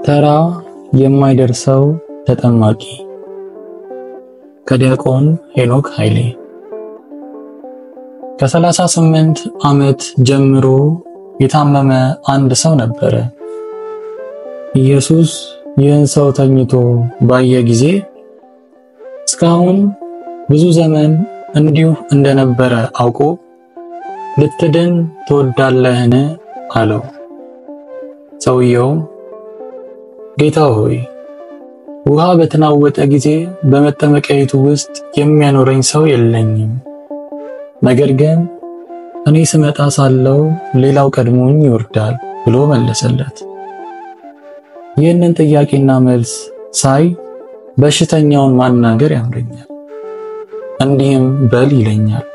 ተራ የማይደርሰው ተጠማቂ ከዲያቆን ሄኖክ ኃይሌ። ከ38 ዓመት ጀምሮ የታመመ አንድ ሰው ነበረ። ኢየሱስ ይህን ሰው ተኝቶ ባየ ጊዜ እስካሁን ብዙ ዘመን እንዲሁ እንደነበረ አውቆ ልትድን ትወዳለህን አለው። ሰውየው ጌታ ሆይ ውሃ በተናወጠ ጊዜ በመጠመቂያይቱ ውስጥ የሚያኖረኝ ሰው የለኝም፣ ነገር ግን እኔ ስመጣ ሳለው ሌላው ቀድሞኝ ይወርዳል ብሎ መለሰለት። ይህንን ጥያቄና መልስ ሳይ በሽተኛውን ማናገር ያምረኛል። እንዲህም በል ይለኛል፣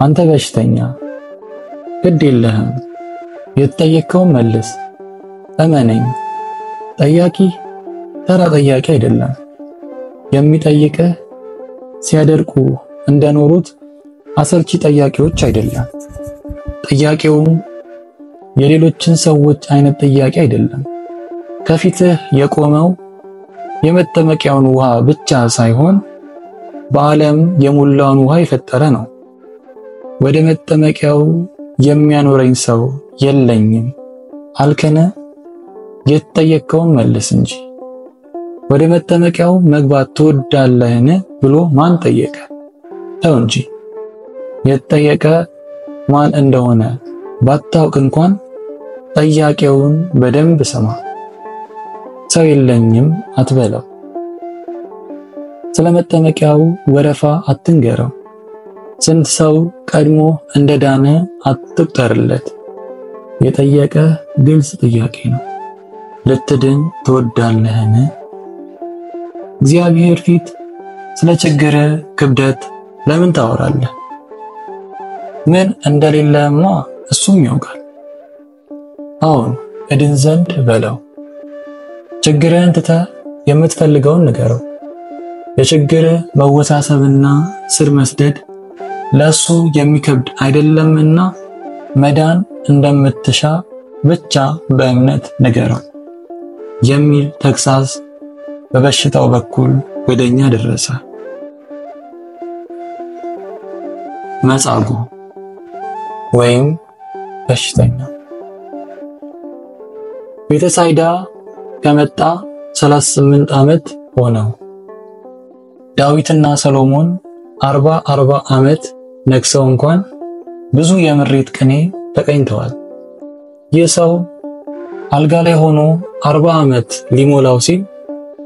አንተ በሽተኛ ግድ የለህም፣ የተጠየቅከውን መልስ፣ እመነኝ። ጠያቂ ተራ ጠያቂ አይደለም። የሚጠይቅህ ሲያደርቁ እንደኖሩት አሰልቺ ጠያቂዎች አይደለም። ጥያቄውም የሌሎችን ሰዎች አይነት ጥያቄ አይደለም። ከፊትህ የቆመው የመጠመቂያውን ውሃ ብቻ ሳይሆን በዓለም የሞላውን ውሃ የፈጠረ ነው። ወደ መጠመቂያው የሚያኖረኝ ሰው የለኝም አልከነ? የተጠየቅከውን መልስ እንጂ። ወደ መጠመቂያው መግባት ትወዳለህን ብሎ ማን ጠየቀ? ተው እንጂ። የተጠየቀ ማን እንደሆነ ባታውቅ እንኳን ጠያቂውን በደንብ ስማ። ሰው የለኝም አትበለው። ስለ መጠመቂያው ወረፋ አትንገረው። ስንት ሰው ቀድሞ እንደዳነ አትቁጠርለት። የጠየቀ ግልጽ ጥያቄ ነው። ልትድን ትወዳለህን? እግዚአብሔር ፊት ስለ ችግር ክብደት ለምን ታወራለህ? ምን እንደሌለማ እሱም ያውቃል። አሁን እድን ዘንድ በለው። ችግርህን ትተህ የምትፈልገውን ንገረው። የችግር መወሳሰብና ስር መስደድ ለሱ የሚከብድ አይደለምና መዳን እንደምትሻ ብቻ በእምነት ንገረው የሚል ተግሳጽ በበሽታው በኩል ወደኛ ደረሰ። መጻጉዕ ወይም በሽተኛ ቤተሳይዳ ከመጣ 38 ዓመት ሆነው። ዳዊትና ሰሎሞን 40 ዓመት ነግሰው እንኳን ብዙ የምሬት ቅኔ ተቀኝተዋል። ይህ ሰው አልጋ ላይ ሆኖ 40 ዓመት ሊሞላው ሲል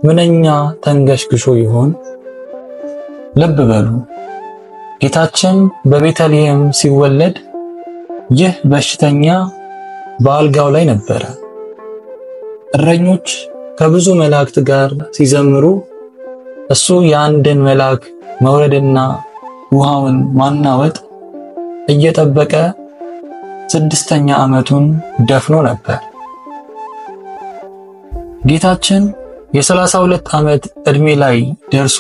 ምንኛ ተንገሽግሾ ይሆን? ልብ በሉ፣ ጌታችን በቤተልሔም ሲወለድ ይህ በሽተኛ በአልጋው ላይ ነበረ። እረኞች ከብዙ መላእክት ጋር ሲዘምሩ እሱ የአንድን መልአክ መውረድና ውሃውን ማናወጥ እየጠበቀ 6ኛ ዓመቱን ደፍኖ ነበር። ጌታችን የ32 ዓመት ዕድሜ ላይ ደርሶ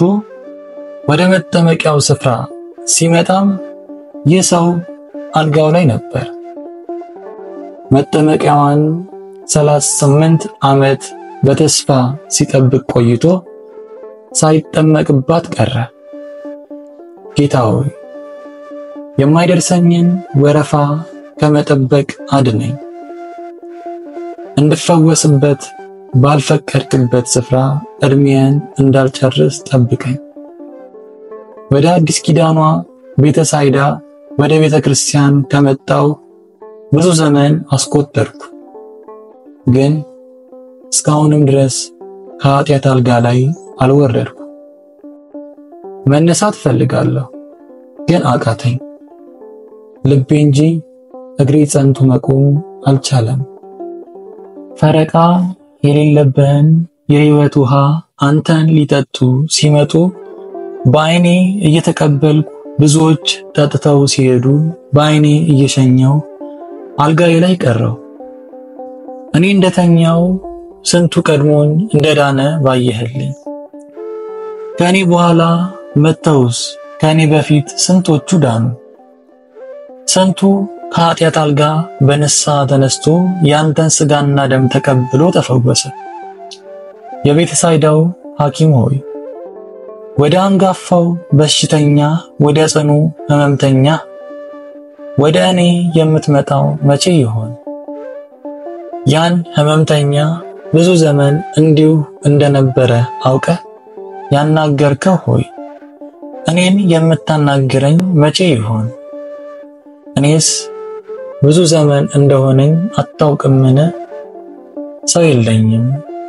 ወደ መጠመቂያው ስፍራ ሲመጣም ይህ ሰው አልጋው ላይ ነበር። መጠመቂያዋን 38 ዓመት በተስፋ ሲጠብቅ ቆይቶ ሳይጠመቅባት ቀረ። ጌታ ሆይ የማይደርሰኝን ወረፋ ከመጠበቅ አድነኝ። እንድፈወስበት ባልፈቀድክበት ስፍራ እድሜን እንዳልጨርስ ጠብቀኝ። ወደ አዲስ ኪዳኗ ቤተሳይዳ ወደ ቤተ ክርስቲያን ከመጣው ብዙ ዘመን አስቆጠርኩ፣ ግን እስካሁንም ድረስ ከኃጢአት አልጋ ላይ አልወረድኩ። መነሳት ፈልጋለሁ፣ ግን አቃተኝ። ልቤ እንጂ እግሬ ጸንቶ መቆም አልቻለም። ፈረቃ የሌለብህን የሕይወት ውሃ አንተን ሊጠጡ ሲመጡ በዓይኔ እየተቀበልኩ ብዙዎች ጠጥተው ሲሄዱ በዓይኔ እየሸኘው አልጋዬ ላይ ቀረው። እኔ እንደተኛው ስንቱ ቀድሞኝ እንደዳነ ባየህልኝ። ከኔ በኋላ መተውስ ከኔ በፊት ስንቶቹ ዳኑ። ስንቱ ከኃጢአት አልጋ በንስሐ ተነስቶ ያንተን ሥጋና ደም ተቀብሎ ተፈወሰ። የቤተሳይዳው ሐኪም ሆይ ወደ አንጋፋው በሽተኛ፣ ወደ ጽኑ ሕመምተኛ ወደ እኔ የምትመጣው መቼ ይሆን? ያን ሕመምተኛ ብዙ ዘመን እንዲሁ እንደነበረ አውቀህ ያናገርከው ሆይ እኔን የምታናግረኝ መቼ ይሆን? እኔስ ብዙ ዘመን እንደሆነኝ አታውቅምን? ሰው የለኝም፣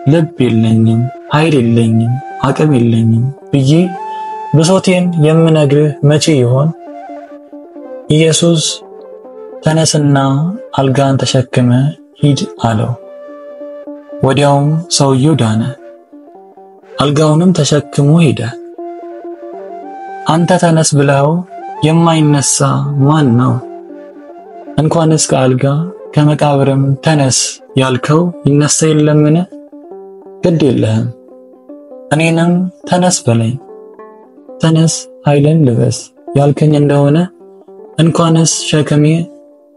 ልብ የለኝም፣ ኃይል የለኝም፣ አቅም የለኝም ብዬ ብሶቴን የምነግርህ መቼ ይሆን? ኢየሱስ ተነስና አልጋን ተሸክመ ሂድ አለው። ወዲያውም ሰውየው ዳነ፣ አልጋውንም ተሸክሞ ሄደ። አንተ ተነስ ብለው የማይነሳ ማን ነው? እንኳንስ ከአልጋ ከመቃብርም ተነስ ያልከው ይነሳ የለምን? ግድ የለህም፣ እኔንም ተነስ በለኝ። ተነስ ኃይልን ልበስ ያልከኝ እንደሆነ እንኳንስ ሸክሜ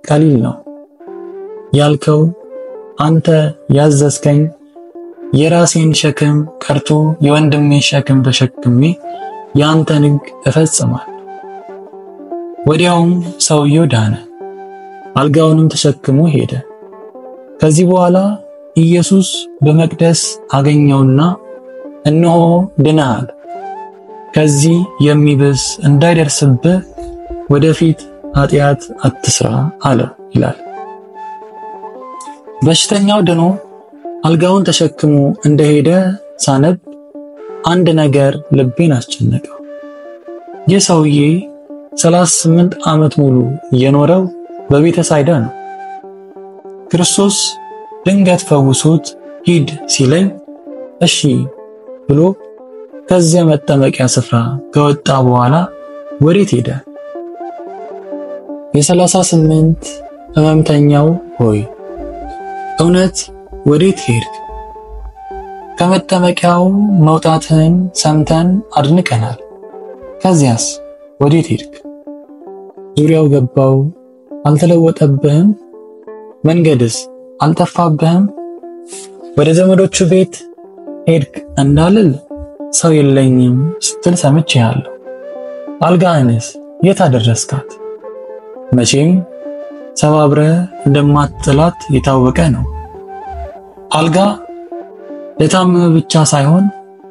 ቀሊል ነው ያልከው አንተ ያዘዝከኝ የራሴን ሸክም ቀርቶ የወንድሜን ሸክም ተሸክሜ ያንተን ሕግ እፈጽማለሁ። ወዲያውም ሰውየው ዳነ፣ አልጋውንም ተሸክሞ ሄደ። ከዚህ በኋላ ኢየሱስ በመቅደስ አገኘውና እነሆ ድነሃል፣ ከዚህ የሚብስ እንዳይደርስብህ ወደፊት ኃጢአት አትስራ አለው ይላል። በሽተኛው ድኖ አልጋውን ተሸክሞ እንደሄደ ሳነብ አንድ ነገር ልቤን አስጨነቀው። ይህ ሰውዬ 38 ዓመት ሙሉ የኖረው በቤተሳይዳ ነው። ክርስቶስ ድንገት ፈውሶት ሂድ ሲለኝ እሺ ብሎ ከዚያ መጠመቂያ ስፍራ ከወጣ በኋላ ወዴት ሄደ? የ38 ሕመምተኛው ሆይ እውነት ወዴት ሄድክ? ከመጠመቂያው መውጣትህን ሰምተን አድንቀናል። ከዚያስ ወዴት ሄድክ? ዙሪያው ገባው አልተለወጠብህም? መንገድስ አልጠፋብህም? ወደ ዘመዶቹ ቤት ሄድክ እንዳልል ሰው የለኝም ስትል ሰምቼሃለሁ። አልጋህንስ የት አደረስካት? መቼም ሰባብረ እንደማትጥላት የታወቀ ነው። አልጋ ለታመመ ብቻ ሳይሆን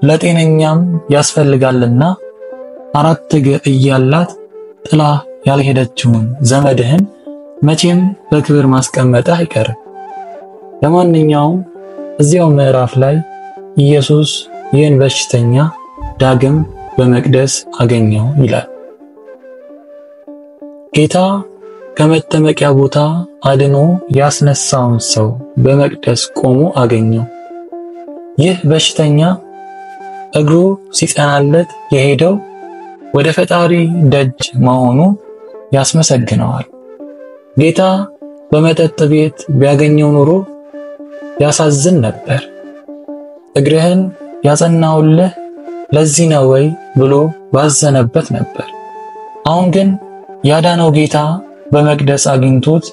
ለጤነኛም ያስፈልጋልና 4 እግር እያላት ጥላ ያልሄደችውን ዘመድህን መቼም በክብር ማስቀመጥ አይቀርም። ለማንኛውም እዚያው ምዕራፍ ላይ ኢየሱስ ይህን በሽተኛ ዳግም በመቅደስ አገኘው ይላል። ጌታ ከመጠመቂያ ቦታ አድኖ ያስነሳውን ሰው በመቅደስ ቆሞ አገኘው። ይህ በሽተኛ እግሩ ሲጸናለት የሄደው ወደ ፈጣሪ ደጅ መሆኑ ያስመሰግነዋል። ጌታ በመጠጥ ቤት ቢያገኘው ኖሮ ያሳዝን ነበር። እግርህን ያጸናውልህ ለዚህ ነው ወይ ብሎ ባዘነበት ነበር። አሁን ግን ያዳነው ጌታ በመቅደስ አግኝቶት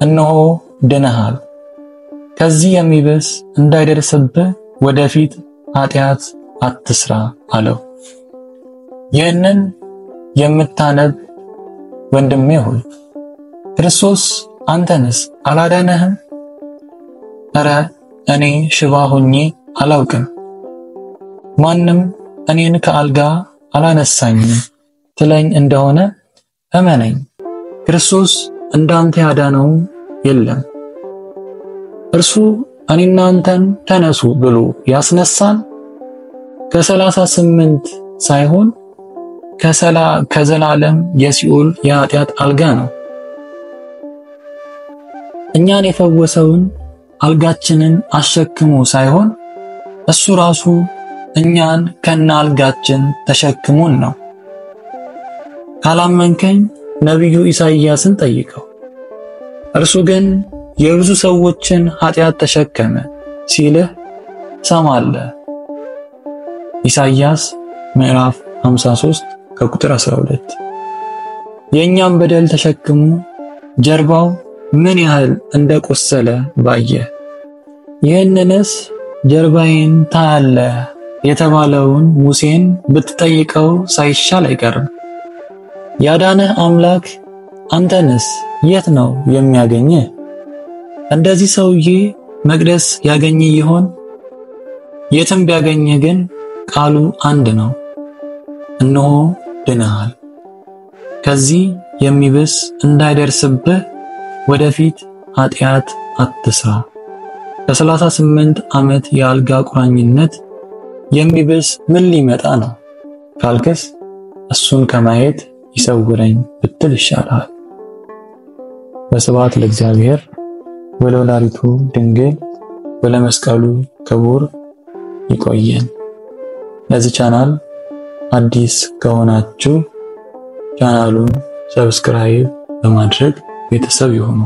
እነሆ ድነሃል፣ ከዚህ የሚብስ እንዳይደርስብህ ወደፊት ኃጢአት አትስራ አለው። ይህንን የምታነብ ወንድሜ ሆይ ክርስቶስ አንተንስ አላዳነህም? ኧረ እኔ ሽባ ሆኜ አላውቅም፣ ማንም እኔን ከአልጋ አላነሳኝም ትለኝ እንደሆነ እመነኝ፣ ክርስቶስ እንዳንተ ያዳነው የለም። እርሱ እኔና አንተን ተነሱ ብሎ ያስነሳን ከ38 ሳይሆን ከዘላለም የሲኦል የኃጢአት አልጋ ነው። እኛን የፈወሰውን አልጋችንን አሸክሞ ሳይሆን እሱ ራሱ እኛን ከነ አልጋችን ተሸክሞን ነው። ካላመንከኝ ነቢዩ ኢሳይያስን ጠይቀው። እርሱ ግን የብዙ ሰዎችን ኃጢአት ተሸከመ ሲልህ ሰማለህ። ኢሳይያስ ምዕራፍ 53 ከቁጥር 12። የእኛም በደል ተሸክሞ ጀርባው ምን ያህል እንደቆሰለ ባየ። ይህንንስ ጀርባዬን ታያለህ የተባለውን ሙሴን ብትጠይቀው ሳይሻል አይቀርም። ያዳነህ አምላክ አንተንስ የት ነው የሚያገኝህ? እንደዚህ ሰውዬ መቅደስ ያገኝ ይሆን? የትም ቢያገኝህ ግን ቃሉ አንድ ነው፣ እነሆ ድነሃል። ከዚህ የሚብስ እንዳይደርስብህ ወደፊት ኃጢአት አትስራ። ከ38 ዓመት የአልጋ ቁራኝነት የሚብስ ምን ሊመጣ ነው ካልከስ እሱን ከማየት ይሰውረኝ ብትል ይሻላል። ወስብሐት ለእግዚአብሔር ወለወላዲቱ ድንግል ወለመስቀሉ ክቡር። ይቆየን። ለዚህ ቻናል አዲስ ከሆናችሁ ቻናሉን ሰብስክራይብ በማድረግ ቤተሰብ ይሁኑ።